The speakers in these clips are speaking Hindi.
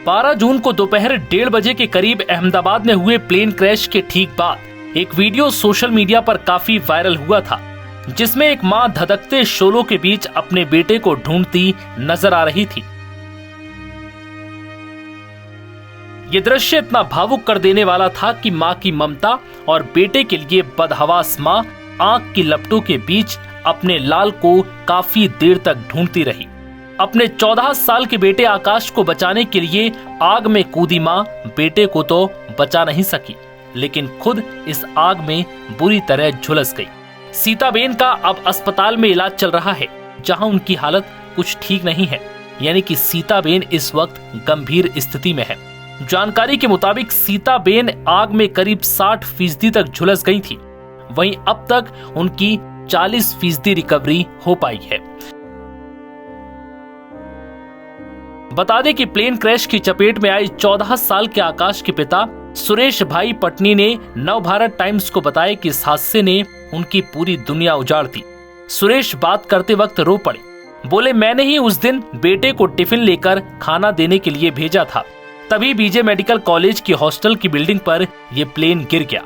12 जून को दोपहर 1:30 बजे के करीब अहमदाबाद में हुए प्लेन क्रैश के ठीक बाद एक वीडियो सोशल मीडिया पर काफी वायरल हुआ था, जिसमें एक मां धधकते शोलों के बीच अपने बेटे को ढूंढती नजर आ रही थी। ये दृश्य इतना भावुक कर देने वाला था कि मां की ममता और बेटे के लिए बदहवास मां आंख की लपटों के बीच अपने लाल को काफी देर तक ढूंढती रही। अपने 14 साल के बेटे आकाश को बचाने के लिए आग में कूदी मां बेटे को तो बचा नहीं सकी, लेकिन खुद इस आग में बुरी तरह झुलस गई। सीताबेन का अब अस्पताल में इलाज चल रहा है, जहां उनकी हालत कुछ ठीक नहीं है, यानी कि सीताबेन इस वक्त गंभीर स्थिति में है। जानकारी के मुताबिक सीताबेन आग में करीब 60% तक झुलस गई थी। वहीं अब तक उनकी 40% रिकवरी हो पाई है। बता दें कि प्लेन क्रैश की चपेट में आए 14 साल के आकाश के पिता सुरेश भाई पटनी ने नवभारत टाइम्स को बताया कि इस हादसे ने उनकी पूरी दुनिया उजाड़ दी। सुरेश बात करते वक्त रो पड़े। बोले, मैंने ही उस दिन बेटे को टिफिन लेकर खाना देने के लिए भेजा था, तभी बीजे मेडिकल कॉलेज की हॉस्टल की बिल्डिंग पर यह प्लेन गिर गया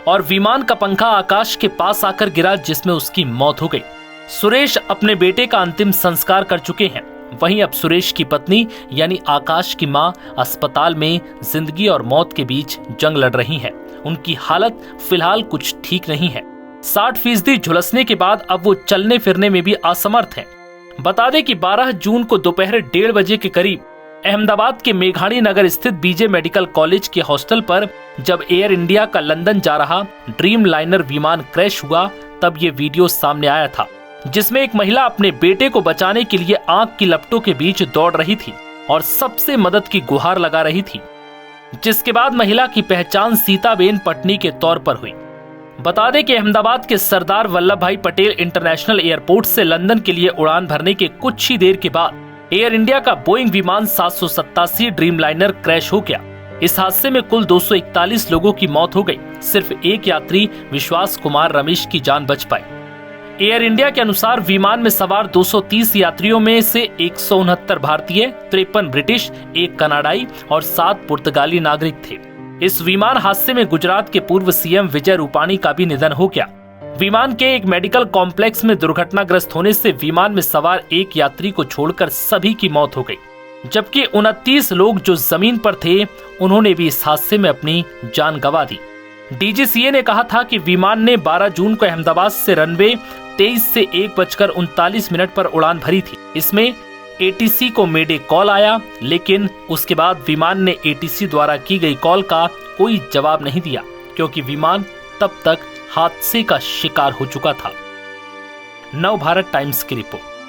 और विमान का पंखा आकाश के पास आकर गिरा, जिसमें उसकी मौत हो गई। सुरेश अपने बेटे का अंतिम संस्कार कर चुके हैं। वहीं अब सुरेश की पत्नी यानी आकाश की मां अस्पताल में जिंदगी और मौत के बीच जंग लड़ रही हैं। उनकी हालत फिलहाल कुछ ठीक नहीं है। 60% झुलसने के बाद अब वो चलने फिरने में भी असमर्थ हैं। बता दें कि 12 जून को दोपहर 1:30 बजे के करीब अहमदाबाद के मेघाणी नगर स्थित बीजे मेडिकल कॉलेज के हॉस्टल पर जब एयर इंडिया का लंदन जा रहा ड्रीम लाइनर विमान क्रैश हुआ, तब ये वीडियो सामने आया था, जिसमें एक महिला अपने बेटे को बचाने के लिए आग की लपटों के बीच दौड़ रही थी और सबसे मदद की गुहार लगा रही थी, जिसके बाद महिला की पहचान सीताबेन पटनी के तौर पर हुई। बता दें कि अहमदाबाद के सरदार वल्लभ भाई पटेल इंटरनेशनल एयरपोर्ट से लंदन के लिए उड़ान भरने के कुछ ही देर के बाद एयर इंडिया का बोइंग विमान 787 ड्रीम लाइनर क्रैश हो गया। इस हादसे में कुल 241 लोगों की मौत हो गई। सिर्फ एक यात्री विश्वास कुमार रमेश की जान बच पाई। एयर इंडिया के अनुसार विमान में सवार 230 यात्रियों में से 169 भारतीय, 53 ब्रिटिश, 1 कनाडाई और 7 पुर्तगाली नागरिक थे। इस विमान हादसे में गुजरात के पूर्व सीएम विजय रूपाणी का भी निधन हो गया। विमान के एक मेडिकल कॉम्प्लेक्स में दुर्घटनाग्रस्त होने से विमान में सवार एक यात्री को छोड़कर सभी की मौत हो गई, जबकि 29 लोग जो जमीन पर थे उन्होंने भी इस हादसे में अपनी जान गंवा दी। डीजीसीए ने कहा था कि विमान ने 12 जून को अहमदाबाद से रनवे 23 से 1:39 पर उड़ान भरी थी। इसमें एटीसी को मेडे कॉल आया, लेकिन उसके बाद विमान ने एटीसी द्वारा की गई कॉल का कोई जवाब नहीं दिया, क्योंकि विमान तब तक हादसे का शिकार हो चुका था। नवभारत टाइम्स की रिपोर्ट।